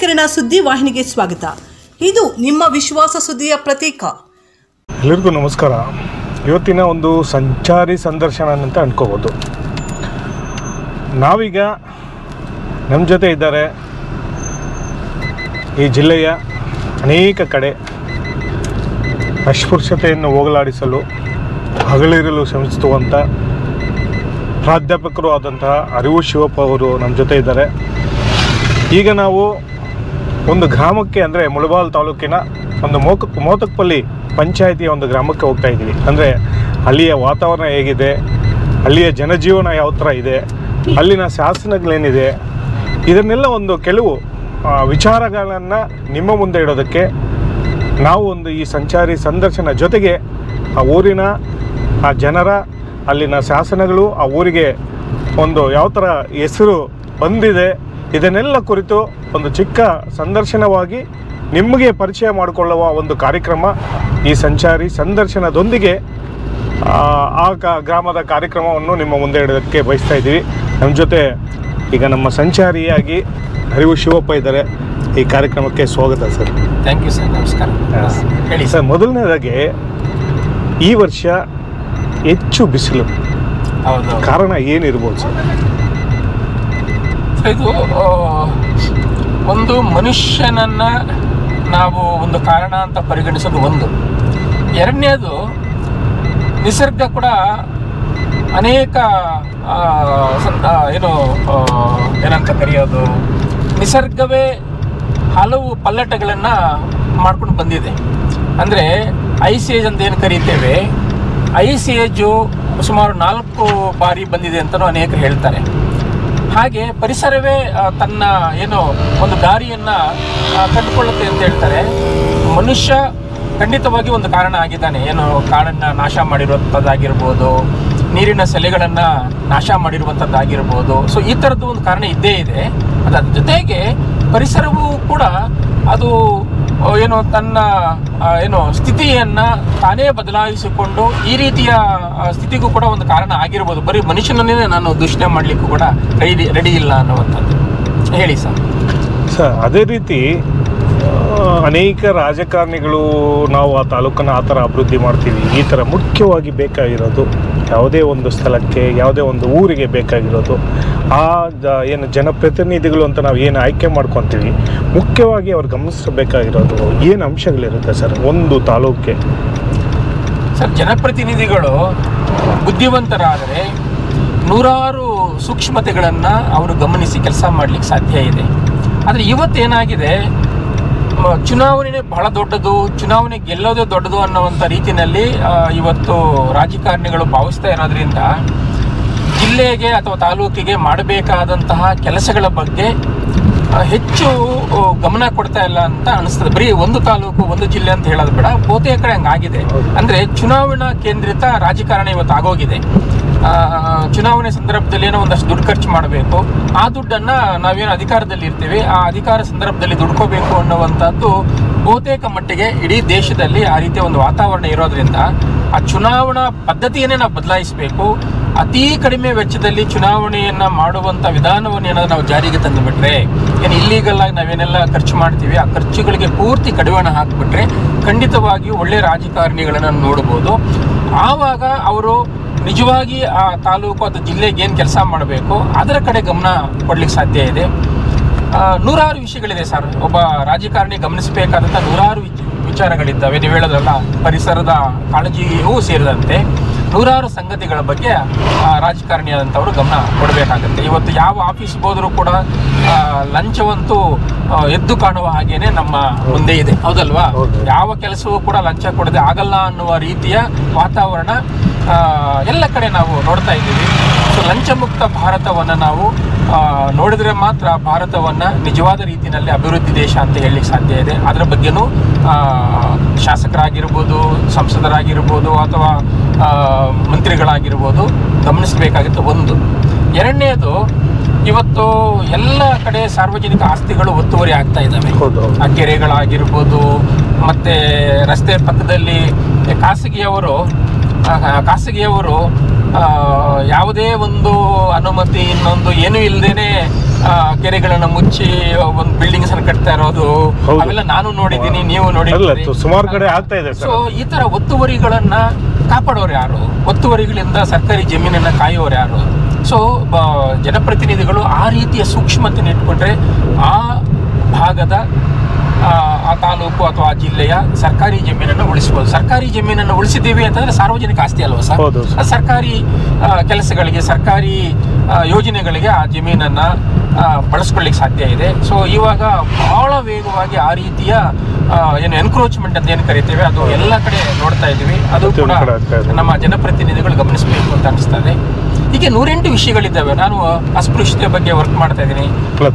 ಕಿರಣ ಸುದ್ದಿ ವಾಹಿನಿಗೆ ಸ್ವಾಗತ. ಇದು ನಿಮ್ಮ ವಿಶ್ವಾಸ ಸುದ್ದಿಯ ಪ್ರತೀಕ. ಎಲ್ಲರಿಗೂ ನಮಸ್ಕಾರ. ಇವತ್ತಿನ ಒಂದು ಸಂಚಾರಿ ಸಂದರ್ಶನ ಅಂತ ಅನ್ಕೋಬೋದು. ನಾವೀಗ ನಮ್ಮ ಜೊತೆ ಇದ್ದಾರೆ ಈ ಜಿಲ್ಲೆಯ ಅನೇಕ ಕಡೆ ಅಸ್ಪೃಶ್ಯತೆಯನ್ನು ಹೋಗಲಾಡಿಸಲು ಹಗಲಿರಲು ಶ್ರಮಿಸುವಂಥ ಪ್ರಾಧ್ಯಾಪಕರು ಆದಂತಹ ಅರಿವು ಶಿವಪ್ಪ ಅವರು ನಮ್ಮ ಜೊತೆ ಇದ್ದಾರೆ. ಈಗ ನಾವು ಒಂದು ಗ್ರಾಮಕ್ಕೆ, ಅಂದರೆ ಮುಳಬಾಲ್ ತಾಲೂಕಿನ ಒಂದು ಮೋತಕ್ಪಲ್ಲಿ ಪಂಚಾಯಿತಿಯ ಒಂದು ಗ್ರಾಮಕ್ಕೆ ಹೋಗ್ತಾ ಇದ್ದೀವಿ. ಅಂದರೆ ಅಲ್ಲಿಯ ವಾತಾವರಣ ಹೇಗಿದೆ, ಅಲ್ಲಿಯ ಜನಜೀವನ ಯಾವ ಥರ ಇದೆ, ಅಲ್ಲಿನ ಶಾಸನಗಳೇನಿದೆ, ಇದನ್ನೆಲ್ಲ ಒಂದು ಕೆಲವು ವಿಚಾರಗಳನ್ನು ನಿಮ್ಮ ಮುಂದೆ ಇಡೋದಕ್ಕೆ ನಾವು ಒಂದು ಈ ಸಂಚಾರಿ ಸಂದರ್ಶನ ಜೊತೆಗೆ ಆ ಊರಿನ ಆ ಜನರ, ಅಲ್ಲಿನ ಶಾಸನಗಳು, ಆ ಊರಿಗೆ ಒಂದು ಯಾವ ಥರ ಹೆಸರು ಬಂದಿದೆ, ಇದನ್ನೆಲ್ಲ ಕುರಿತು ಒಂದು ಚಿಕ್ಕ ಸಂದರ್ಶನವಾಗಿ ನಿಮಗೆ ಪರಿಚಯ ಮಾಡಿಕೊಳ್ಳುವ ಒಂದು ಕಾರ್ಯಕ್ರಮ ಈ ಸಂಚಾರಿ ಸಂದರ್ಶನದೊಂದಿಗೆ ಆ ಗ್ರಾಮದ ಕಾರ್ಯಕ್ರಮವನ್ನು ನಿಮ್ಮ ಮುಂದೆ ಇಡೋದಕ್ಕೆ ಬಯಸ್ತಾ ಇದ್ದೀವಿ. ನಮ್ಮ ಜೊತೆ ಈಗ ನಮ್ಮ ಸಂಚಾರಿಯಾಗಿ ಅರಿವು ಶಿವಪ್ಪ ಇದ್ದಾರೆ. ಈ ಕಾರ್ಯಕ್ರಮಕ್ಕೆ ಸ್ವಾಗತ ಸರ್. Thank you sir. ನಮಸ್ಕಾರ. ಹೇಳಿ ಸರ್, ಮೊದಲನೇದಾಗಿ ಈ ವರ್ಷ ಹೆಚ್ಚು ಬಿಸಿಲು, ಹೌದು, ಕಾರಣ ಏನಿರ್ಬೋದು ಸರ್? ಇದು ಒಂದು ಮನುಷ್ಯನನ್ನ ನಾವು ಒಂದು ಕಾರಣ ಅಂತ ಪರಿಗಣಿಸೋದು ಒಂದು. ಎರಡನೇದು, ನಿಸರ್ಗ ಕೂಡ ಅನೇಕ ಏನಂತ ಕರೆಯೋದು, ನಿಸರ್ಗವೇ ಹಲವು ಪಲ್ಲಟಗಳನ್ನು ಮಾಡ್ಕೊಂಡು ಬಂದಿದೆ. ಅಂದರೆ ಐಸ್ ಏಜ್ ಅಂತ ಏನು ಕರೀತೇವೆ, ಐಸ್ ಏಜು ಸುಮಾರು 4 ಬಾರಿ ಬಂದಿದೆ ಅಂತಲೂ ಅನೇಕರು ಹೇಳ್ತಾರೆ. ಹಾಗೆ ಪರಿಸರವೇ ತನ್ನ ಒಂದು ದಾರಿಯನ್ನು ಕಂಡುಕೊಳ್ಳುತ್ತೆ ಅಂತ ಹೇಳ್ತಾರೆ. ಮನುಷ್ಯ ಖಂಡಿತವಾಗಿ ಒಂದು ಕಾರಣ ಆಗಿದ್ದಾನೆ. ಕಾಡನ್ನು ನಾಶ ಮಾಡಿರುವಂಥದ್ದಾಗಿರ್ಬೋದು, ನೀರಿನ ಸೆಲೆಗಳನ್ನು ನಾಶ ಮಾಡಿರುವಂಥದ್ದಾಗಿರ್ಬೋದು. ಸೊ ಈ ಥರದ್ದು ಒಂದು ಕಾರಣ ಇದ್ದೇ ಇದೆ. ಅದರ ಜೊತೆಗೆ ಪರಿಸರವೂ ಕೂಡ ಅದು ತನ್ನ ಸ್ಥಿತಿಯನ್ನು ತಾನೇ ಬದಲಾಯಿಸಿಕೊಂಡು ಈ ರೀತಿಯ ಸ್ಥಿತಿಗೂ ಕೂಡ ಒಂದು ಕಾರಣ ಆಗಿರ್ಬೋದು. ಬರೀ ಮನುಷ್ಯನನ್ನೇ ನಾನು ದೂಷಣೆ ಮಾಡಲಿಕ್ಕೂ ಕೂಡ ರೆಡಿ ಇಲ್ಲ ಅನ್ನುವಂಥದ್ದು. ಹೇಳಿ ಸರ್. ಅದೇ ರೀತಿ ಅನೇಕ ರಾಜಕಾರಣಿಗಳು ನಾವು ಆ ತಾಲೂಕನ್ನು ಆ ಥರ ಅಭಿವೃದ್ಧಿ ಮಾಡ್ತೀವಿ, ಈ ಥರ ಮುಖ್ಯವಾಗಿ ಬೇಕಾಗಿರೋದು ಯಾವುದೇ ಒಂದು ಸ್ಥಳಕ್ಕೆ, ಯಾವುದೇ ಒಂದು ಊರಿಗೆ ಬೇಕಾಗಿರೋದು ಜನಪ್ರತಿನಿಧಿಗಳು ಅಂತ ನಾವು ಏನು ಆಯ್ಕೆ ಮಾಡ್ಕೊತೀವಿ, ಮುಖ್ಯವಾಗಿ ಅವ್ರು ಗಮನಿಸಬೇಕಾಗಿರೋದು ಏನು ಅಂಶಗಳಿರುತ್ತೆ ಸರ್ ಒಂದು ತಾಲೂಕಿಗೆ? ಸರ್, ಜನಪ್ರತಿನಿಧಿಗಳು ಬುದ್ಧಿವಂತರಾದರೆ ನೂರಾರು ಸೂಕ್ಷ್ಮತೆಗಳನ್ನು ಅವರು ಗಮನಿಸಿ ಕೆಲಸ ಮಾಡಲಿಕ್ಕೆ ಸಾಧ್ಯ ಇದೆ. ಆದರೆ ಇವತ್ತೇನಾಗಿದೆ, ಚುನಾವಣೆ ಬಹಳ ದೊಡ್ಡದು, ಚುನಾವಣೆ ಗೆಲ್ಲೋದೇ ದೊಡ್ಡದು ಅನ್ನುವಂಥ ರೀತಿಯಲ್ಲಿ ಇವತ್ತು ರಾಜಕಾರಣಿಗಳು ಭಾವಿಸ್ತಾ ಇರೋದ್ರಿಂದ ಜಿಲ್ಲೆಗೆ ಅಥವಾ ತಾಲೂಕಿಗೆ ಮಾಡಬೇಕಾದಂತಹ ಕೆಲಸಗಳ ಬಗ್ಗೆ ಹೆಚ್ಚು ಗಮನ ಕೊಡ್ತಾ ಇಲ್ಲ ಅಂತ ಅನಿಸ್ತದೆ. ಬರೀ ಒಂದು ತಾಲೂಕು, ಒಂದು ಜಿಲ್ಲೆ ಅಂತ ಹೇಳೋದು ಬೇಡ, ಬಹುತೇಕ ಕಡೆ ಹಂಗಾಗಿದೆ. ಅಂದರೆ ಚುನಾವಣಾ ಕೇಂದ್ರಿತ ರಾಜಕಾರಣ ಇವತ್ತು ಆಗೋಗಿದೆ. ಚುನಾವಣೆ ಸಂದರ್ಭದಲ್ಲಿ ಒಂದಷ್ಟು ದುಡ್ಡು ಖರ್ಚು ಮಾಡಬೇಕು, ಆ ದುಡ್ಡನ್ನು ನಾವೇನು ಅಧಿಕಾರದಲ್ಲಿ ಇರ್ತೀವಿ, ಆ ಅಧಿಕಾರ ಸಂದರ್ಭದಲ್ಲಿ ದುಡ್ಕೋಬೇಕು ಅನ್ನುವಂಥದ್ದು ಬಹುತೇಕ ಮಟ್ಟಿಗೆ ಇಡೀ ದೇಶದಲ್ಲಿ ಆ ರೀತಿಯ ಒಂದು ವಾತಾವರಣ ಇರೋದ್ರಿಂದ ಆ ಚುನಾವಣಾ ಪದ್ಧತಿಯನ್ನೇ ನಾವು ಬದಲಾಯಿಸಬೇಕು. ಅತೀ ಕಡಿಮೆ ವೆಚ್ಚದಲ್ಲಿ ಚುನಾವಣೆಯನ್ನು ಮಾಡುವಂಥ ವಿಧಾನವನ್ನು ಏನಾದರೂ ನಾವು ಜಾರಿಗೆ ತಂದುಬಿಟ್ರೆ, ಇಲ್ಲೀಗಲ್ ಆಗಿ ನಾವೇನೆಲ್ಲ ಖರ್ಚು ಮಾಡ್ತೀವಿ ಆ ಖರ್ಚುಗಳಿಗೆ ಪೂರ್ತಿ ಕಡಿವಾಣ ಹಾಕಿಬಿಟ್ರೆ ಖಂಡಿತವಾಗಿಯೂ ಒಳ್ಳೆಯ ರಾಜಕಾರಣಿಗಳನ್ನು ನೋಡ್ಬೋದು. ಆವಾಗ ಅವರು ನಿಜವಾಗಿ ಆ ತಾಲೂಕು ಅಥವಾ ಜಿಲ್ಲೆಗೆ ಏನು ಕೆಲಸ ಮಾಡಬೇಕು ಅದರ ಕಡೆ ಗಮನ ಕೊಡ್ಲಿಕ್ಕೆ ಸಾಧ್ಯ ಇದೆ. ನೂರಾರು ವಿಷಯಗಳಿದೆ ಸರ್. ಒಬ್ಬ ರಾಜಕಾರಣಿ ಗಮನಿಸಬೇಕಾದಂಥ ನೂರಾರು ವಿಚಾರಗಳಿದ್ದಾವೆ. ನೀವು ಹೇಳೋದ್ರಲ್ಲ, ಪರಿಸರದ ಕಾಳಜಿಯೂ ಸೇರಿದಂತೆ ನೂರಾರು ಸಂಗತಿಗಳ ಬಗ್ಗೆ ರಾಜಕಾರಣಿಯಾದಂಥವರು ಗಮನ ಕೊಡಬೇಕಾಗತ್ತೆ. ಇವತ್ತು ಯಾವ ಆಫೀಸ್ಗೆ ಹೋದರೂ ಕೂಡ ಲಂಚವಂತೂ ಎದ್ದು ಕಾಣುವ ಹಾಗೇನೆ ನಮ್ಮ ಮುಂದೆ ಇದೆ, ಹೌದಲ್ವಾ? ಯಾವ ಕೆಲಸವೂ ಕೂಡ ಲಂಚ ಕೊಡದೆ ಆಗಲ್ಲ ಅನ್ನುವ ರೀತಿಯ ವಾತಾವರಣ ಎಲ್ಲ ಕಡೆ ನಾವು ನೋಡ್ತಾ ಇದ್ದೀವಿ. ಸೊ ಲಂಚಮುಕ್ತ ಭಾರತವನ್ನು ನಾವು ನೋಡಿದರೆ ಮಾತ್ರ ಭಾರತವನ್ನು ನಿಜವಾದ ರೀತಿಯಲ್ಲಿ ಅಭಿವೃದ್ಧಿ ದೇಶ ಅಂತ ಹೇಳಲಿಕ್ಕೆ ಸಾಧ್ಯ ಇದೆ. ಅದರ ಬಗ್ಗೆನೂ ಶಾಸಕರಾಗಿರ್ಬೋದು, ಸಂಸದರಾಗಿರ್ಬೋದು ಅಥವಾ ಮಂತ್ರಿಗಳಾಗಿರ್ಬೋದು ಗಮನಿಸಬೇಕಾಗುತ್ತೆ ಒಂದು. ಎರಡನೇದು, ಇವತ್ತು ಎಲ್ಲ ಕಡೆ ಸಾರ್ವಜನಿಕ ಆಸ್ತಿಗಳು ಒತ್ತುವರಿ ಆಗ್ತಾ ಇದ್ದಾವೆ. ಆ ಕೆರೆಗಳಾಗಿರ್ಬೋದು, ಮತ್ತು ರಸ್ತೆ ಪಕ್ಕದಲ್ಲಿ ಖಾಸಗಿಯವರು ಖಾಸಗಿಯವರು ಯಾವುದೇ ಒಂದು ಅನುಮತಿ ಇನ್ನೊಂದು ಏನೂ ಇಲ್ಲದೇನೆ ಕೆರೆಗಳನ್ನ ಮುಚ್ಚಿ ಒಂದು ಬಿಲ್ಡಿಂಗ್ಸ್ ಅನ್ನು ಕಟ್ತಾ ಇರೋದು ಅವೆಲ್ಲ ನಾನು ನೋಡಿದ್ದೀನಿ, ನೀವು ನೋಡಿದ್ದೀರಿ. ಸುಮಾರು ಕಡೆ ಆಗ್ತಾ ಇದೆ. ಸೊ ಈ ತರ ಒತ್ತುವರಿಗಳನ್ನ ಕಾಪಾಡೋರು ಯಾರು? ಒತ್ತುವರಿಗಳಿಂದ ಸರ್ಕಾರಿ ಜಮೀನನ್ನ ಕಾಯೋರು ಯಾರು? ಸೊ ಜನಪ್ರತಿನಿಧಿಗಳು ಆ ರೀತಿಯ ಸೂಕ್ಷ್ಮತೆಯನ್ನು ಇಟ್ಕೊಂಡ್ರೆ ಆ ಭಾಗದ ಆ ತಾಲೂಕು ಅಥವಾ ಆ ಜಿಲ್ಲೆಯ ಸರ್ಕಾರಿ ಜಮೀನನ್ನು ಉಳಿಸಬಹುದು. ಸರ್ಕಾರಿ ಜಮೀನನ್ನು ಉಳಿಸಿದ್ದೀವಿ ಅಂತಂದ್ರೆ ಸಾರ್ವಜನಿಕ ಆಸ್ತಿ ಅಲ್ವಾ ಸರ್? ಅದು ಸರ್ಕಾರಿ ಕೆಲಸಗಳಿಗೆ, ಸರ್ಕಾರಿ ಯೋಜನೆಗಳಿಗೆ ಆ ಜಮೀನನ್ನ ಬಳಸ್ಕೊಳ್ಳಿಕ್ಕೆ ಸಾಧ್ಯ ಇದೆ. ಸೊ ಇವಾಗ ಬಹಳ ವೇಗವಾಗಿ ಆ ರೀತಿಯ ಏನು ಎನ್ಕ್ರೋಚ್ಮೆಂಟ್ ಅಂತ ಏನು ಕರಿತೇವೆ ಅದು ಎಲ್ಲ ಕಡೆ ನೋಡ್ತಾ ಇದ್ದೀವಿ. ಅದು ಕೂಡ ನಮ್ಮ ಜನಪ್ರತಿನಿಧಿಗಳು ಗಮನಿಸಬೇಕು ಅಂತ ಅನಿಸ್ತದೆ. ಹೀಗೆ 108 ವಿಷಯಗಳಿದ್ದಾವೆ. ನಾನು ಅಸ್ಪೃಶ್ಯತೆ ಬಗ್ಗೆ ವರ್ಕ್ ಮಾಡ್ತಾ ಇದ್ದೀನಿ,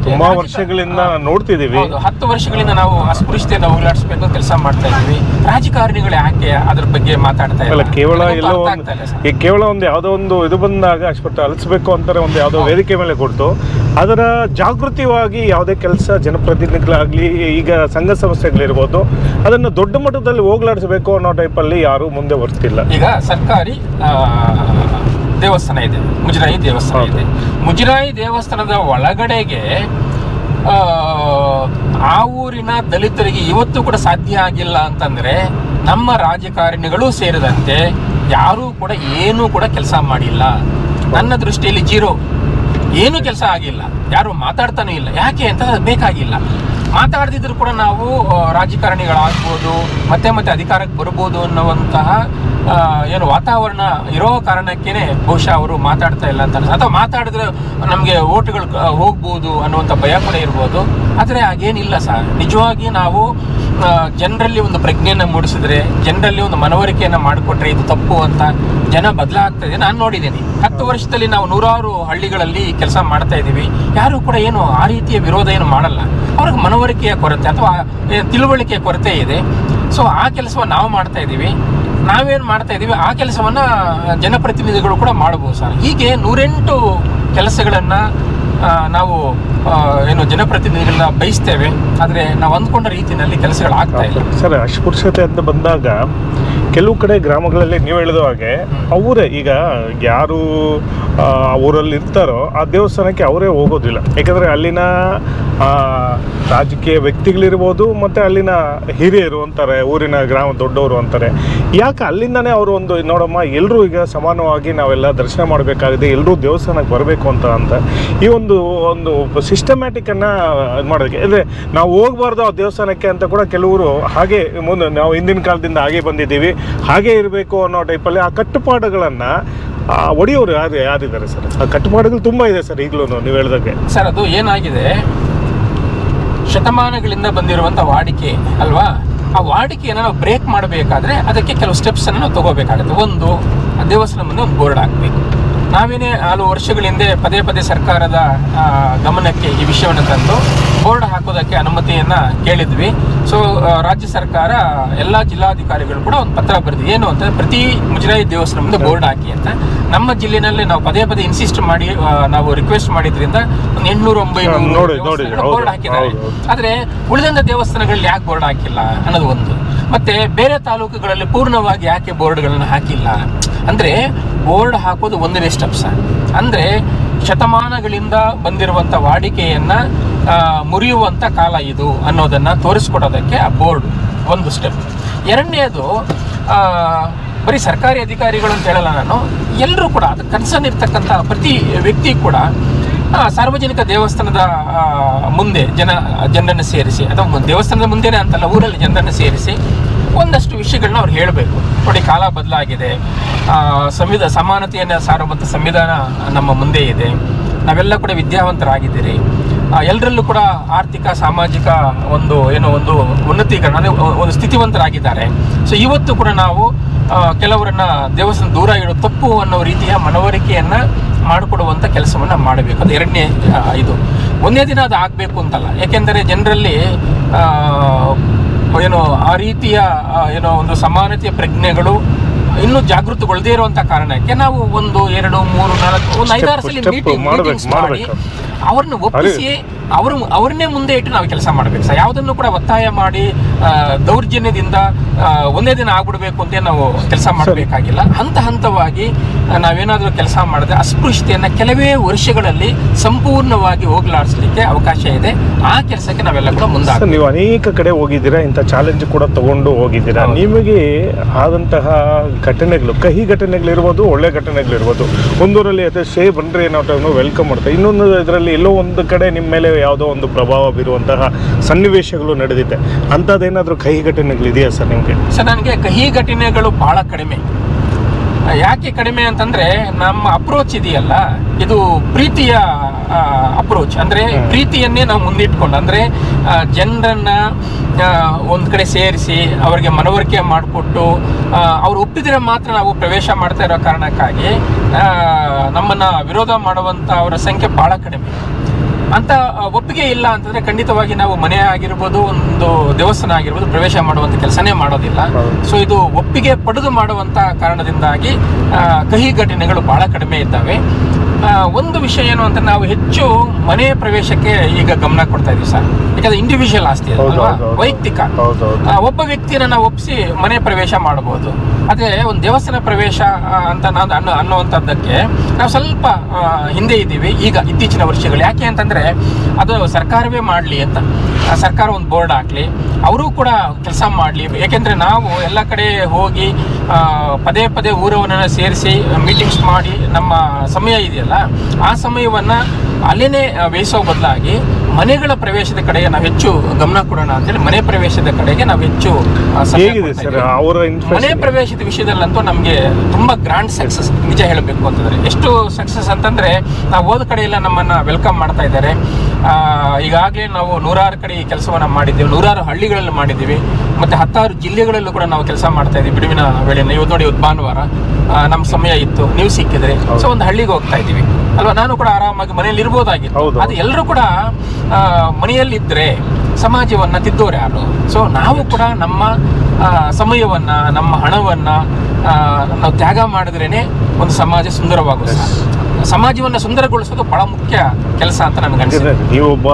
ತುಂಬಾ ವರ್ಷಗಳಿಂದ ನೋಡ್ತಿದ್ದೀವಿ. 10 ವರ್ಷಗಳಿಂದ ನಾವು ಅಸ್ಪೃಶ್ಯತೆಯನ್ನು ಹೋಗಲಾಡಿಸಬೇಕು ಕೆಲಸ ಮಾಡ್ತಾ ಇದ್ದೀವಿ. ರಾಜಕಾರಣಿಗಳು ಯಾಕೆ ಅದ್ರ ಬಗ್ಗೆ ಮಾತಾಡ್ತಾ ಇಲ್ಲ? ಕೇವಲ ಒಂದು ಯಾವುದೋ ಒಂದು ಇದು ಬಂದಾಗ ಅಷ್ಟು ಅಲಿಸಬೇಕು ಅಂತಾರೆ, ಒಂದು ಯಾವುದೋ ವೇದಿಕೆ ಮೇಲೆ ಕೊಡ್ತು ಅದರ ಜಾಗೃತಿವಾಗಿ ಯಾವುದೇ ಕೆಲಸ ಜನಪ್ರತಿನಿಧಿಗಳಾಗ್ಲಿ ಈಗ ಸಂಘ ಸಂಸ್ಥೆಗಳಿರ್ಬೋದು ಅದನ್ನು ದೊಡ್ಡ ಮಟ್ಟದಲ್ಲಿ ಹೋಗ್ಲಾಡಿಸಬೇಕು ಅನ್ನೋ ಟೈಪಲ್ಲಿ ಯಾರು ಮುಂದೆ ಬರ್ತಿಲ್ಲ. ಈಗ ಸರ್ಕಾರಿ ದೇವಸ್ಥಾನ ಇದೆ, ಮುಜರಾಯಿ ದೇವಸ್ಥಾನ ಇದೆ. ಮುಜರಾಯಿ ದೇವಸ್ಥಾನದ ಒಳಗಡೆಗೆ ಆ ಊರಿನ ದಲಿತರಿಗೆ ಇವತ್ತು ಕೂಡ ಸಾಧ್ಯ ಆಗಿಲ್ಲ ಅಂತಂದ್ರೆ ನಮ್ಮ ರಾಜಕಾರಣಿಗಳು ಸೇರಿದಂತೆ ಯಾರೂ ಕೂಡ ಏನೂ ಕೂಡ ಕೆಲಸ ಮಾಡಿಲ್ಲ. ನನ್ನ ದೃಷ್ಟಿಯಲ್ಲಿ ಜೀರೋ, ಏನೂ ಕೆಲಸ ಆಗಿಲ್ಲ. ಯಾರು ಮಾತಾಡ್ತಾನೂ ಇಲ್ಲ. ಯಾಕೆ ಅಂತ ಬೇಕಾಗಿಲ್ಲ. ಮಾತಾಡದಿದ್ರು ಕೂಡ ನಾವು ರಾಜಕಾರಣಿಗಳಾಗ್ಬೋದು, ಮತ್ತೆ ಅಧಿಕಾರಕ್ಕೆ ಬರ್ಬೋದು ಅನ್ನುವಂತಹ ಏನು ವಾತಾವರಣ ಇರೋ ಕಾರಣಕ್ಕೇನೆ ಬಹುಶಃ ಅವರು ಮಾತಾಡ್ತಾ ಇಲ್ಲ ಅಂತ ಅನ್ಸುತ್ತೆ. ಅಥವಾ ಮಾತಾಡಿದ್ರೆ ನಮಗೆ ಓಟ್ಗಳು ಹೋಗ್ಬೋದು ಅನ್ನುವಂಥ ಭಯ ಕೂಡ ಇರ್ಬೋದು. ಆದರೆ ಹಾಗೇನಿಲ್ಲ ಸರ್. ನಿಜವಾಗಿ ನಾವು ಜನರಲ್ಲಿ ಒಂದು ಪ್ರಜ್ಞೆಯನ್ನು ಮೂಡಿಸಿದ್ರೆ, ಜನರಲ್ಲಿ ಒಂದು ಮನವರಿಕೆಯನ್ನು ಮಾಡಿಕೊಟ್ರೆ ಇದು ತಪ್ಪು ಅಂತ ಜನ ಬದಲಾಗ್ತಾ ಇದೆ. ನಾನು ನೋಡಿದ್ದೀನಿ 10 ವರ್ಷದಲ್ಲಿ ನಾವು 100 ಹಳ್ಳಿಗಳಲ್ಲಿ ಕೆಲಸ ಮಾಡ್ತಾ ಇದ್ದೀವಿ. ಯಾರು ಕೂಡ ಏನು ಆ ರೀತಿಯ ವಿರೋಧ ಏನು ಮಾಡಲ್ಲ. ಅವ್ರಿಗೆ ಮನವರಿಕೆಯ ಕೊರತೆ ಅಥವಾ ತಿಳುವಳಿಕೆಯ ಕೊರತೆ ಇದೆ. ಸೊ ಆ ಕೆಲಸವನ್ನು ನಾವು ಮಾಡ್ತಾ ಇದ್ದೀವಿ. ನಾವೇನು ಮಾಡ್ತಾ ಇದ್ದೀವಿ ಆ ಕೆಲಸವನ್ನು ಜನಪ್ರತಿನಿಧಿಗಳು ಕೂಡ ಮಾಡ್ಬೋದು ಸರ್. ಹೀಗೆ 108 ಕೆಲಸಗಳನ್ನು ನಾವು ಏನು ಜನಪ್ರತಿನಿಧಿಗಳನ್ನ ಬಯಸ್ತೇವೆ. ಆದರೆ ನಾವು ಅಂದ್ಕೊಂಡ ರೀತಿಯಲ್ಲಿ ಕೆಲಸಗಳಾಗ್ತಾ ಇಲ್ಲ ಸರ್. ಅಸ್ಪೃಶ್ಯತೆ ಅಂತ ಬಂದಾಗ ಕೆಲವು ಕಡೆ ಗ್ರಾಮಗಳಲ್ಲಿ ನೀವು ಹೇಳಿದ ಹಾಗೆ ಅವರೇ ಈಗ ಯಾರು ಊರಲ್ಲಿ ಇರ್ತಾರೋ ಆ ದೇವಸ್ಥಾನಕ್ಕೆ ಅವರೇ ಹೋಗೋದಿಲ್ಲ. ಯಾಕಂದರೆ ಅಲ್ಲಿನ ರಾಜಕೀಯ ವ್ಯಕ್ತಿಗಳಿರ್ಬೋದು ಮತ್ತು ಅಲ್ಲಿನ ಹಿರಿಯರು ಅಂತಾರೆ, ಊರಿನ ಗ್ರಾಮ ದೊಡ್ಡವರು ಅಂತಾರೆ. ಯಾಕೆ ಅಲ್ಲಿಂದನೇ ಅವರು ಒಂದು ನೋಡಮ್ಮ ಎಲ್ಲರೂ ಈಗ ಸಮಾನವಾಗಿ ನಾವೆಲ್ಲ ದರ್ಶನ ಮಾಡಬೇಕಾಗಿದೆ, ಎಲ್ಲರೂ ದೇವಸ್ಥಾನಕ್ಕೆ ಬರಬೇಕು ಅಂತ ಈ ಒಂದು ಸಿಸ್ಟಮ್ಯಾಟಿಕನ್ನು ಇದು ಮಾಡೋದಕ್ಕೆ ಅಂದರೆ ನಾವು ಹೋಗಬಾರ್ದು ಆ ದೇವಸ್ಥಾನಕ್ಕೆ ಅಂತ ಕೂಡ ಕೆಲವರು ಹಾಗೆ ಮುಂದೆ ನಾವು ಹಿಂದಿನ ಕಾಲದಿಂದ ಹಾಗೆ ಬಂದಿದ್ದೀವಿ, ಹಾಗೆ ಇರಬೇಕು ಅನ್ನೋ ಟೈಪಲ್ಲಿ ಆ ಕಟ್ಟುಪಾಡುಗಳನ್ನು ಒಡೆಯೋರು ಯಾರಿದ್ದಾರೆ ಸರ್? ಆ ಕಟ್ಟುಪಾಡುಗಳು ತುಂಬ ಇದೆ ಸರ್ ಈಗಲೂ ನೀವು ಹೇಳಿದಾಗೆ. ಸರ್ ಅದು ಏನಾಗಿದೆ, ಶತಮಾನಗಳಿಂದ ಬಂದಿರುವಂಥ ವಾಡಿಕೆ ಅಲ್ವಾ? ಆ ವಾಡಿಕೆಯನ್ನು ನಾವು ಬ್ರೇಕ್ ಮಾಡಬೇಕಾದ್ರೆ ಅದಕ್ಕೆ ಕೆಲವು ಸ್ಟೆಪ್ಸನ್ನು ನಾವು ತಗೋಬೇಕಾಗುತ್ತೆ. ಒಂದು, ದೇವಸ್ಥಾನ ಮುಂದೆ ಒಂದು ಬೋರ್ಡ್ ಹಾಕಬೇಕು. ನಾವೇನೇ ಹಲವು ವರ್ಷಗಳ ಹಿಂದೆ ಪದೇ ಸರ್ಕಾರದ ಗಮನಕ್ಕೆ ಈ ವಿಷಯವನ್ನು ತಂದು ಬೋರ್ಡ್ ಹಾಕೋದಕ್ಕೆ ಅನುಮತಿಯನ್ನು ಕೇಳಿದ್ವಿ. ಸೊ ರಾಜ್ಯ ಸರ್ಕಾರ ಎಲ್ಲ ಜಿಲ್ಲಾಧಿಕಾರಿಗಳು ಕೂಡ ಒಂದು ಪತ್ರ ಬರೆದು ಏನು ಅಂತಂದರೆ ಪ್ರತಿ ಮುಜರಾಯಿ ದೇವಸ್ಥಾನ ಮುಂದೆ ಬೋರ್ಡ್ ಹಾಕಿ ಅಂತ. ನಮ್ಮ ಜಿಲ್ಲೆಯಲ್ಲಿ ನಾವು ಪದೇ ಇನ್ಸಿಸ್ಟ್ ಮಾಡಿ ನಾವು ರಿಕ್ವೆಸ್ಟ್ ಮಾಡಿದ್ರಿಂದ ಒಂದು 800-900 ಬೋರ್ಡ್ ಹಾಕಿದ್ದಾರೆ. ಆದರೆ ಉಳಿದಂಥ ದೇವಸ್ಥಾನಗಳಲ್ಲಿ ಯಾಕೆ ಬೋರ್ಡ್ ಹಾಕಿಲ್ಲ ಅನ್ನೋದು ಒಂದು. ಮತ್ತೆ ಬೇರೆ ತಾಲೂಕುಗಳಲ್ಲಿ ಪೂರ್ಣವಾಗಿ ಯಾಕೆ ಬೋರ್ಡ್ಗಳನ್ನು ಹಾಕಿಲ್ಲ ಅಂದರೆ ಬೋರ್ಡ್ ಹಾಕೋದು ಒಂದನೇ ಸ್ಟೆಪ್ಸ್. ಅಂದರೆ ಶತಮಾನಗಳಿಂದ ಬಂದಿರುವಂಥ ವಾಡಿಕೆಯನ್ನು ಮುರಿಯುವಂಥ ಕಾಲ ಇದು ಅನ್ನೋದನ್ನು ತೋರಿಸ್ಕೊಡೋದಕ್ಕೆ ಆ ಬೋರ್ಡ್ ಒಂದು ಸ್ಟೆಪ್. ಎರಡನೇದು, ಬರೀ ಸರ್ಕಾರಿ ಅಧಿಕಾರಿಗಳು ಅಂತ ಹೇಳಲ್ಲ ನಾನು, ಎಲ್ಲರೂ ಕೂಡ ಅದು ಕನ್ಸರ್ನ್ ಇರ್ತಕ್ಕಂಥ ಪ್ರತಿ ವ್ಯಕ್ತಿ ಕೂಡ ಸಾರ್ವಜನಿಕ ದೇವಸ್ಥಾನದ ಮುಂದೆ ಜನರನ್ನು ಸೇರಿಸಿ, ಅಥವಾ ದೇವಸ್ಥಾನದ ಮುಂದೆನೇ ಅಂತಲ್ಲ, ಊರಲ್ಲಿ ಜನರನ್ನು ಸೇರಿಸಿ ಒಂದಷ್ಟು ವಿಷಯಗಳನ್ನ ಅವ್ರು ಹೇಳಬೇಕು. ನೋಡಿ, ಕಾಲ ಬದಲಾಗಿದೆ, ಸಮಾನತೆಯನ್ನು ಸಾರುವಂಥ ಸಂವಿಧಾನ ನಮ್ಮ ಮುಂದೆ ಇದೆ, ನಾವೆಲ್ಲ ಕೂಡ ವಿದ್ಯಾವಂತರಾಗಿದ್ದೀರಿ, ಎಲ್ಲರಲ್ಲೂ ಕೂಡ ಆರ್ಥಿಕ ಸಾಮಾಜಿಕ ಒಂದು ಉನ್ನತೀಕರಣ ಅಂದರೆ ಒಂದು ಸ್ಥಿತಿವಂತರಾಗಿದ್ದಾರೆ. ಸೊ ಇವತ್ತು ಕೂಡ ನಾವು ಕೆಲವರನ್ನ ದೇವಸ್ಥಾನ ದೂರ ಇಡೋ ತಪ್ಪು ಅನ್ನೋ ರೀತಿಯ ಮನವರಿಕೆಯನ್ನು ಮಾಡಿಕೊಡುವಂಥ ಕೆಲಸವನ್ನು ಮಾಡಬೇಕು. ಅದು ಎರಡನೇ ಇದು. ಒಂದೇ ದಿನ ಅದು ಆಗಬೇಕು ಅಂತಲ್ಲ, ಯಾಕೆಂದರೆ ಜನರಲ್ಲಿ ಆ ರೀತಿಯ ಒಂದು ಸಮಾನತೆಯ ಪ್ರಜ್ಞೆಗಳು ಇನ್ನೂ ಜಾಗೃತಗೊಳ್ಳದೇ ಇರುವಂಥ ಕಾರಣಕ್ಕೆ ನಾವು 1, 2, 3, 4, ಒಂದು 5-6 ಸಲ ಮೀಟಿಂಗ್ಸ್ ಮಾಡಿ ಅವ್ರನ್ನ ಒಪ್ಪಿಸಿ ಅವ್ರನ್ನೇ ಮುಂದೆ ಇಟ್ಟು ನಾವು ಕೆಲಸ ಮಾಡಬೇಕು ಸರ್. ಯಾವುದನ್ನು ಕೂಡ ಒತ್ತಾಯ ಮಾಡಿ ದೌರ್ಜನ್ಯದಿಂದ ಒಂದೇ ದಿನ ಆಗ್ಬಿಡ್ಬೇಕು ಅಂತ ನಾವು ಕೆಲಸ ಮಾಡಬೇಕಾಗಿಲ್ಲ. ಹಂತ ಹಂತವಾಗಿ ನಾವೇನಾದರೂ ಕೆಲಸ ಮಾಡಿದ್ರೆ ಅಸ್ಪೃಶ್ಯತೆಯನ್ನು ಕೆಲವೇ ವರ್ಷಗಳಲ್ಲಿ ಸಂಪೂರ್ಣವಾಗಿ ಹೋಗ್ಲಾಡಿಸ್ಲಿಕ್ಕೆ ಅವಕಾಶ ಇದೆ. ಆ ಕೆಲಸಕ್ಕೆ ನಾವೆಲ್ಲ ಕೂಡ ಮುಂದೆ. ನೀವು ಅನೇಕ ಕಡೆ ಹೋಗಿದ್ದೀರಾ, ಇಂಥ ಚಾಲೆಂಜ್ ಕೂಡ ತಗೊಂಡು ಹೋಗಿದ್ದೀರಾ. ನಿಮಗೆ ಆದಂತಹ ಘಟನೆಗಳು, ಕಹಿ ಘಟನೆಗಳಿರ್ಬೋದು, ಒಳ್ಳೆ ಘಟನೆಗಳಿರ್ಬೋದು. ಒಂದೂರಲ್ಲಿ ಸೇ ಬನ್ರಿ ನಾವು ಟೈಮ್ನು ವೆಲ್ಕಮ್ ಮಾಡ್ತಾರೆ, ಇನ್ನೊಂದು ಇದರಲ್ಲಿ ಎಲ್ಲೋ ಒಂದು ಕಡೆ ನಿಮ್ಮ ಮೇಲೆ ಯಾವುದೋ ಒಂದು ಪ್ರಭಾವ ಬೀರುವಂತಹ ಸನ್ನಿವೇಶಗಳು ನಡೆದಿದೆ. ಅಂಥದ್ದೇನಾದರೂ ಕಹಿ ಘಟನೆಗಳಿದೆಯಾ ಸರ್ ನಿಮಗೆ? ಸರ್, ನನಗೆ ಕಹಿ ಘಟನೆಗಳು ಬಹಳ ಕಡಿಮೆ. ಯಾಕೆ ಕಡಿಮೆ ಅಂತಂದ್ರೆ, ನಮ್ಮ ಅಪ್ರೋಚ್ ಇದೆಯಲ್ಲ, ಇದು ಪ್ರೀತಿಯ ಅಪ್ರೋಚ್. ಅಂದ್ರೆ ಪ್ರೀತಿಯನ್ನೇ ನಾವು ಮುಂದಿಟ್ಕೊಂಡು, ಅಂದ್ರೆ ಜನರನ್ನ ಒಂದ್ ಕಡೆ ಸೇರಿಸಿ ಅವರಿಗೆ ಮನವರಿಕೆ ಮಾಡಿಕೊಟ್ಟು ಅವ್ರು ಒಪ್ಪಿದ್ರೆ ಮಾತ್ರ ನಾವು ಪ್ರವೇಶ ಮಾಡ್ತಾ ಇರೋ ಕಾರಣಕ್ಕಾಗಿ ನಮ್ಮನ್ನ ವಿರೋಧ ಮಾಡುವಂತ ಅವರ ಸಂಖ್ಯೆ ಬಹಳ ಕಡಿಮೆ. ಅಂತ ಒಪ್ಪಿಗೆ ಇಲ್ಲ ಅಂತಂದ್ರೆ ಖಂಡಿತವಾಗಿ ನಾವು ಮನೆ ಆಗಿರ್ಬೋದು, ಒಂದು ದೇವಸ್ಥಾನ ಆಗಿರ್ಬೋದು, ಪ್ರವೇಶ ಮಾಡುವಂತ ಕೆಲಸನೇ ಮಾಡೋದಿಲ್ಲ. ಸೊ ಇದು ಒಪ್ಪಿಗೆ ಪಡೆದು ಮಾಡುವಂತ ಕಾರಣದಿಂದಾಗಿ ಕಹಿ ಘಟನೆಗಳು ಬಹಳ ಕಡಿಮೆ ಇದ್ದಾವೆ. ಒಂದು ವಿಷಯ ಏನು ಅಂತ, ನಾವು ಹೆಚ್ಚು ಮನೆ ಪ್ರವೇಶಕ್ಕೆ ಈಗ ಗಮನ ಕೊಡ್ತಾ ಇದೀವಿ ಸರ್. ಯಾಕಂದ್ರೆ ಇಂಡಿವಿಜುವಲ್ ಆಸ್ತಿ ಅಲ್ವಾ, ವೈಯಕ್ತಿಕ. ಒಬ್ಬ ವ್ಯಕ್ತಿನ ನಾವು ಒಪ್ಪಿಸಿ ಮನೆ ಪ್ರವೇಶ ಮಾಡಬಹುದು. ಅದೇ ಒಂದು ದೇವಸ್ಥಾನ ಪ್ರವೇಶ ಅಂತ ನಾನು ಅನ್ನುವಂಥದ್ದಕ್ಕೆ ನಾವು ಸ್ವಲ್ಪ ಹಿಂದೆ ಇದ್ದೀವಿ ಈಗ ಇತ್ತೀಚಿನ ವರ್ಷಗಳು. ಯಾಕೆ ಅಂತಂದ್ರೆ ಅದು ಸರ್ಕಾರವೇ ಮಾಡಲಿ ಅಂತ, ಸರ್ಕಾರ ಒಂದು ಬೋರ್ಡ್ ಹಾಕ್ಲಿ, ಅವರು ಕೂಡ ಕೆಲಸ ಮಾಡಲಿ. ಯಾಕೆಂದ್ರೆ ನಾವು ಎಲ್ಲ ಕಡೆ ಹೋಗಿ ಪದೇ ಪದೇ ಊರವನ್ನ ಸೇರಿಸಿ ಮೀಟಿಂಗ್ಸ್ ಮಾಡಿ ನಮ್ಮ ಸಮಯ ಇದೆಯಲ್ಲ, ಆ ಸಮಯವನ್ನ ಅಲ್ಲೇನೆ ವ್ಯಯಿಸೋ ಬದಲಾಗಿ ಮನೆಗಳ ಪ್ರವೇಶದ ಕಡೆಗೆ ನಾವು ಹೆಚ್ಚು ಗಮನ ಕೊಡೋಣ ಅಂತೇಳಿ ಮನೆ ಪ್ರವೇಶದ ಕಡೆಗೆ ನಾವು ಹೆಚ್ಚು ಮನೆ ಪ್ರವೇಶದ ವಿಷಯದಲ್ಲಂತೂ ನಮಗೆ ತುಂಬಾ ಗ್ರ್ಯಾಂಡ್ ಸಕ್ಸಸ್. ನಿಜ ಹೇಳಬೇಕು ಅಂತಂದ್ರೆ ಎಷ್ಟು ಸಕ್ಸಸ್ ಅಂತಂದ್ರೆ, ನಾವು ಹೋದ ಕಡೆ ಎಲ್ಲ ನಮ್ಮನ್ನ ವೆಲ್ಕಮ್ ಮಾಡ್ತಾ ಇದ್ದಾರೆ. ಈಗಾಗಲೇ ನಾವು 100 ಕಡೆ ಈ ಕೆಲಸವನ್ನ ಮಾಡಿದ್ದೀವಿ, 100 ಹಳ್ಳಿಗಳಲ್ಲಿ ಮಾಡಿದ್ದೀವಿ, ಮತ್ತೆ 10 ಜಿಲ್ಲೆಗಳಲ್ಲೂ ಕೂಡ ನಾವು ಕೆಲಸ ಮಾಡ್ತಾ ಇದ್ದೀವಿ ಬಿಡುವಿನ ವೇಳೆಯನ್ನು. ಇವತ್ತು ನೋಡಿ, ಇವತ್ತು ಭಾನುವಾರ ನಮ್ಮ ಸಮಯ ಇತ್ತು, ನೀವು ಸಿಕ್ಕಿದ್ರೆ ಸೊ ಒಂದು ಹಳ್ಳಿಗೆ ಹೋಗ್ತಾ ಇದ್ದೀವಿ ಅಲ್ವಾ. ನಾನು ಕೂಡ ಆರಾಮಾಗಿ ಮನೆಯಲ್ಲಿ ಇರ್ಬೋದಾಗಿತ್ತು. ಅದು ಎಲ್ಲರೂ ಕೂಡ ಮನೆಯಲ್ಲಿದ್ದರೆ ಸಮಾಜವನ್ನ ತಿದ್ದೋರು ಯಾರು? ಸೊ ನಾವು ಕೂಡ ನಮ್ಮ ಸಮಯವನ್ನ, ನಮ್ಮ ಹಣವನ್ನ ನಾವು ತ್ಯಾಗ ಮಾಡಿದ್ರೇನೆ ಒಂದು ಸಮಾಜ ಸುಂದರವಾಗುತ್ತೆ. ಸಮಾಜವನ್ನು ಸುಂದರಗೊಳಿಸೋದು ಬಹಳ ಮುಖ್ಯ ಕೆಲಸ ಅಂತ ನನಗೆ ಅನಿಸುತ್ತೆ. ನೀವೊಬ್ಬ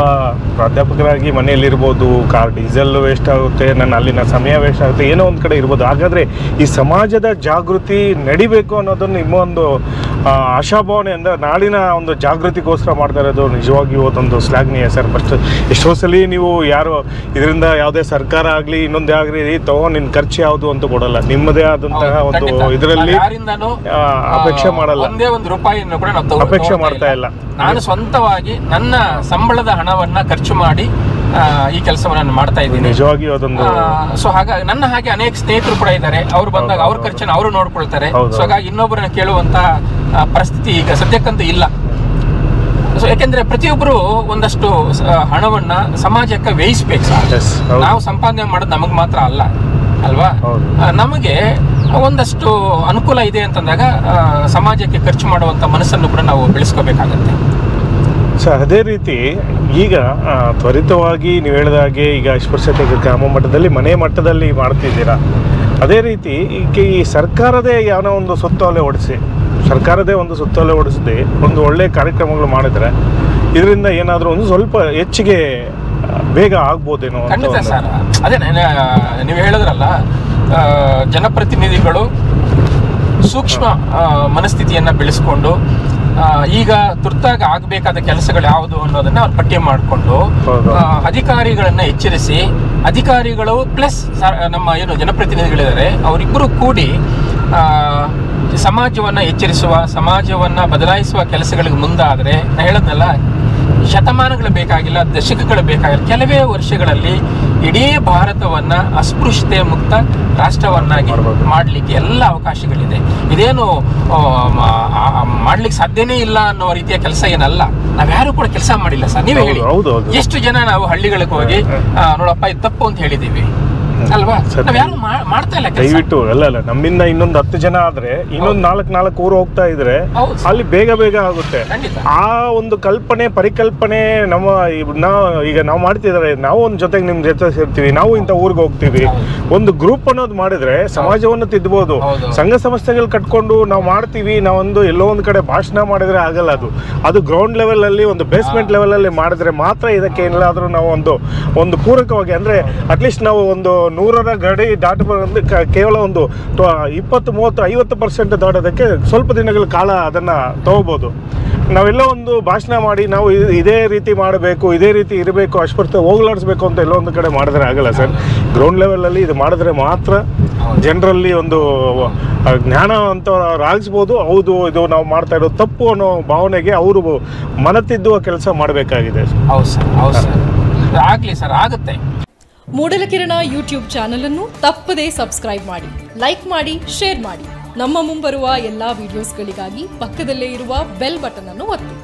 ಪ್ರಾಧ್ಯಾಪಕರಾಗಿ ಮನೆಯಲ್ಲಿರ್ಬೋದು, ಕಾರ್ ಡೀಸೆಲ್ ವೇಸ್ಟ್ ಆಗುತ್ತೆ, ನನ್ನ ಅಲ್ಲಿನ ಸಮಯ ವೇಸ್ಟ್ ಆಗುತ್ತೆ, ಏನೋ ಒಂದು ಕಡೆ ಇರ್ಬೋದು. ಹಾಗಾದರೆ ಈ ಸಮಾಜದ ಜಾಗೃತಿ ನಡಿಬೇಕು ಅನ್ನೋದನ್ನು ನಿಮ್ಮ ಒಂದು ಆಶಾಭಾವನೆ ಅಂದರೆ ನಾಳಿನ ಒಂದು ಜಾಗೃತಿಗೋಸ್ಕರ ಮಾಡ್ತಾ ಇರೋದು ನಿಜವಾಗಿಯೂ ಅದೊಂದು ಶ್ಲಾಘನೀಯ ಸರ್. ಫಸ್ಟ್ ಎಷ್ಟೋ ಸಲ ನೀವು ಯಾರು ಇದರಿಂದ ಯಾವುದೇ ಸರ್ಕಾರ ಆಗಲಿ ಇನ್ನೊಂದೇ ಆಗಲಿ ನಿನ್ನ ಖರ್ಚು ಯಾವುದು ಅಂತ ಕೊಡಲ್ಲ, ನಿಮ್ಮದೇ ಆದಂತಹ ಒಂದು ಇದರಲ್ಲಿ ಅಪೇಕ್ಷೆ ಮಾಡಲ್ಲ, ಒಂದೇ ಒಂದು ರೂಪಾಯಿಯನ್ನು ಕೂಡ ಅಪೇಕ್ಷೆ ಮಾಡ್ತಾ ಇಲ್ಲ. ನಾನು ಸ್ವಂತವಾಗಿ ನನ್ನ ಸಂಬಳದ ಹಣವನ್ನ ಖರ್ಚು ಮಾಡಿ ಈ ಕೆಲಸವನ್ನು ಮಾಡ್ತಾ ಇದ್ದೀನಿ. ನಿಜವಾಗಿಯೂ ಅದೊಂದು. ಸೊ ಹಾಗಾಗಿ ನನ್ನ ಹಾಗೆ ಅನೇಕ ಸ್ನೇಹಿತರು ಕೂಡ ಇದ್ದಾರೆ, ಅವ್ರು ಬಂದಾಗ ಅವ್ರ ಖರ್ಚನ್ನು ಅವರು ನೋಡ್ಕೊಳ್ತಾರೆ. ಸೊ ಹಾಗಾಗಿ ಇನ್ನೊಬ್ಬರನ್ನ ಕೇಳುವಂತ ಪರಿಸ್ಥಿತಿ ಈಗ ಸದ್ಯಕ್ಕಂತೂ ಇಲ್ಲ. ಸೊ ಯಾಕೆಂದ್ರೆ ಪ್ರತಿಯೊಬ್ಬರು ಒಂದಷ್ಟು ಹಣವನ್ನ ಸಮಾಜಕ್ಕೆ ವ್ಯಯಿಸ್ಬೇಕು. ನಾವು ಸಂಪಾದನೆ ಮಾಡೋದು ನಮಗ್ ಮಾತ್ರ ಅಲ್ಲ ಅಲ್ವಾ, ನಮಗೆ ಒಂದಷ್ಟು ಅನುಕೂಲ ಇದೆ ಅಂತಂದಾಗ ಸಮಾಜಕ್ಕೆ ಖರ್ಚು ಮಾಡುವಂತ ಮನಸ್ಸನ್ನು ಕೂಡ ನಾವು ಬೆಳೆಸ್ಕೋಬೇಕಾಗತ್ತೆ. ಸೊ ಅದೇ ರೀತಿ ಈಗ ತ್ವರಿತವಾಗಿ ನೀವು ಹೇಳಿದ ಹಾಗೆ ಈಗ ಅಸ್ಪೃಶ್ಯತೆ ಗ್ರಾಮ ಮಟ್ಟದಲ್ಲಿ, ಮನೆ ಮಟ್ಟದಲ್ಲಿ ಮಾಡ್ತಿದ್ದೀರಾ. ಅದೇ ರೀತಿ ಈಗ ಈ ಸರ್ಕಾರದೇ ಏನೋ ಒಂದು ಸುತ್ತೋಲೆ ಹೊಡಿಸಿ, ಸರ್ಕಾರದೇ ಒಂದು ಸುತ್ತೋಲೆ ಹೊಡಿಸದೆ ಒಂದು ಒಳ್ಳೆ ಕಾರ್ಯಕ್ರಮಗಳು ಮಾಡಿದ್ರೆ ಇದರಿಂದ ಏನಾದರೂ ಒಂದು ಸ್ವಲ್ಪ ಹೆಚ್ಚಿಗೆ ಬೇಗ ಆಗ್ಬೋದೇನೋ. ಖಂಡಿತ ಸರ್, ಅದೇ ನೀವು ಹೇಳಿದ್ರಲ್ಲ, ಜನಪ್ರತಿನಿಧಿಗಳು ಸೂಕ್ಷ್ಮ ಮನಸ್ಥಿತಿಯನ್ನ ಬೆಳೆಸ್ಕೊಂಡು ಈಗ ತುರ್ತಾಗಿ ಆಗಬೇಕಾದ ಕೆಲಸಗಳು ಯಾವುದು ಅನ್ನೋದನ್ನ ಅವ್ರು ಪಟ್ಟಿ ಮಾಡಿಕೊಂಡು ಅಧಿಕಾರಿಗಳನ್ನ ಎಚ್ಚರಿಸಿ, ಅಧಿಕಾರಿಗಳು ಪ್ಲಸ್ ನಮ್ಮ ಏನು ಜನಪ್ರತಿನಿಧಿಗಳಿದ್ದಾರೆ ಅವರಿಬ್ಬರು ಕೂಡಿ ಸಮಾಜವನ್ನ ಎಚ್ಚರಿಸುವ, ಸಮಾಜವನ್ನ ಬದಲಾಯಿಸುವ ಕೆಲಸಗಳಿಗೆ ಮುಂದಾದರೆ, ನಾ ಹೇಳದ್ನಲ್ಲ, ಶತಮಾನಗಳು ಬೇಕಾಗಿಲ್ಲ, ದಶಕಗಳು ಬೇಕಾಗಿಲ್ಲ, ಕೆಲವೇ ವರ್ಷಗಳಲ್ಲಿ ಇಡೀ ಭಾರತವನ್ನ ಅಸ್ಪೃಶ್ಯತೆ ಮುಕ್ತ ರಾಷ್ಟ್ರವನ್ನಾಗಿ ಮಾಡಲಿಕ್ಕೆ ಎಲ್ಲ ಅವಕಾಶಗಳಿದೆ. ಇದೇನು ಮಾಡ್ಲಿಕ್ಕೆ ಸಾಧ್ಯನೇ ಇಲ್ಲ ಅನ್ನೋ ರೀತಿಯ ಕೆಲಸ ಏನಲ್ಲ. ನಾವ್ಯಾರು ಕೂಡ ಕೆಲಸ ಮಾಡಿಲ್ಲ ಸರ್. ನೀವೇ ಹೇಳಿ, ಎಷ್ಟು ಜನ ನಾವು ಹಳ್ಳಿಗಳಿಗೆ ಹೋಗಿ ನೋಡಪ್ಪ ಇದು ತಪ್ಪು ಅಂತ ಹೇಳಿದೀವಿ, ಅಲ್ವಾ? ನಾವ್ ಯಾರು ಮಾಡ್ತಾ ಇಲ್ಲ ಕೆಲ್ಸ. ದಯವಿಟ್ಟು ಅಲ್ಲ ನಮ್ಮಿಂದ ಇನ್ನೊಂದು 10 ಜನ ಆದ್ರೆ ಇನ್ನೊಂದು 4 ಊರು ಹೋಗ್ತಾ ಇದ್ರೆ ಅಲ್ಲಿ ಬೇಗ ಆಗುತ್ತೆ. ಆ ಒಂದು ಪರಿಕಲ್ಪನೆ ಈಗ ನಾವು ಮಾಡ್ತಿದ್ದಾರೆ. ನಾವು ಒಂದು ಜೊತೆಗೆ ನಿಮ್ ಜೊತೆ ಸೇರ್ತೀವಿ, ನಾವು ಇಂಥ ಊರಿಗೆ ಹೋಗ್ತೀವಿ, ಒಂದು ಗ್ರೂಪ್ ಅನ್ನೋದು ಮಾಡಿದ್ರೆ ಸಮಾಜವನ್ನು ತಿದ್ದಬಹುದು. ಸಂಘ ಸಂಸ್ಥೆಗಳು ಕಟ್ಕೊಂಡು ನಾವು ಮಾಡ್ತೀವಿ, ನಾವೊಂದು ಎಲ್ಲೋ ಒಂದು ಕಡೆ ಭಾಷಣ ಮಾಡಿದ್ರೆ ಆಗಲ್ಲ. ಅದು ಗ್ರೌಂಡ್ ಲೆವೆಲ್ ಅಲ್ಲಿ, ಒಂದು ಬೇಸ್ಮೆಂಟ್ ಲೆವೆಲ್ ಅಲ್ಲಿ ಮಾಡಿದ್ರೆ ಮಾತ್ರ ಇದಕ್ಕೆ ಏನಾದ್ರೂ ನಾವು ಒಂದು ಪೂರಕವಾಗಿ, ಅಂದ್ರೆ ಅಟ್ಲೀಸ್ಟ್ ನಾವು ಒಂದು 100ರ ಗಡಿ ದಾಟಬಂದು ಕೇವಲ ಒಂದು 20-30-50% ದಾಟೋದಕ್ಕೆ ಸ್ವಲ್ಪ ದಿನಗಳ ಕಾಲ ಅದನ್ನ ತಗೋಬಹುದು. ನಾವೆಲ್ಲ ಒಂದು ಭಾಷಣ ಮಾಡಿ ನಾವು ಇದೇ ರೀತಿ ಮಾಡಬೇಕು, ಇದೇ ರೀತಿ ಇರಬೇಕು, ಅಶ್ವತ್ಥ ಹೋಗ್ಲಾಡಿಸ್ಬೇಕು ಅಂತ ಎಲ್ಲೋ ಒಂದು ಕಡೆ ಮಾಡಿದ್ರೆ ಆಗಲ್ಲ ಸರ್. ಗ್ರೌಂಡ್ ಲೆವೆಲಲ್ಲಿ ಇದು ಮಾಡಿದ್ರೆ ಮಾತ್ರ ಜನರಲ್ಲಿ ಒಂದು ಜ್ಞಾನ ಅಂತ ರಾಗಿಸ್ಬೋದು. ಹೌದು, ಇದು ನಾವು ಮಾಡ್ತಾ ಇರೋದು ತಪ್ಪು ಅನ್ನೋ ಭಾವನೆಗೆ ಅವರು ಮನತಿದ್ದುವ ಕೆಲಸ ಮಾಡಬೇಕಾಗಿದೆ. ಹೌದು ಸರ್, ಆಗಲಿ ಸರ್, ಆಗುತ್ತೆ. ಮೂಡಲಕಿರಣ ಯೂಟ್ಯೂಬ್ ಚಾನಲ್ ಅನ್ನು ತಪ್ಪದೇ ಸಬ್ಸ್ಕ್ರೈಬ್ ಮಾಡಿ, ಲೈಕ್ ಮಾಡಿ, ಶೇರ್ ಮಾಡಿ. ನಮ್ಮ ಮುಂಬರುವ ಎಲ್ಲಾ ವಿಡಿಯೋಸ್ಗಳಿಗಾಗಿ ಪಕ್ಕದಲ್ಲೇ ಇರುವ ಬೆಲ್ ಬಟನ್ ಅನ್ನು ಒತ್ತಿ.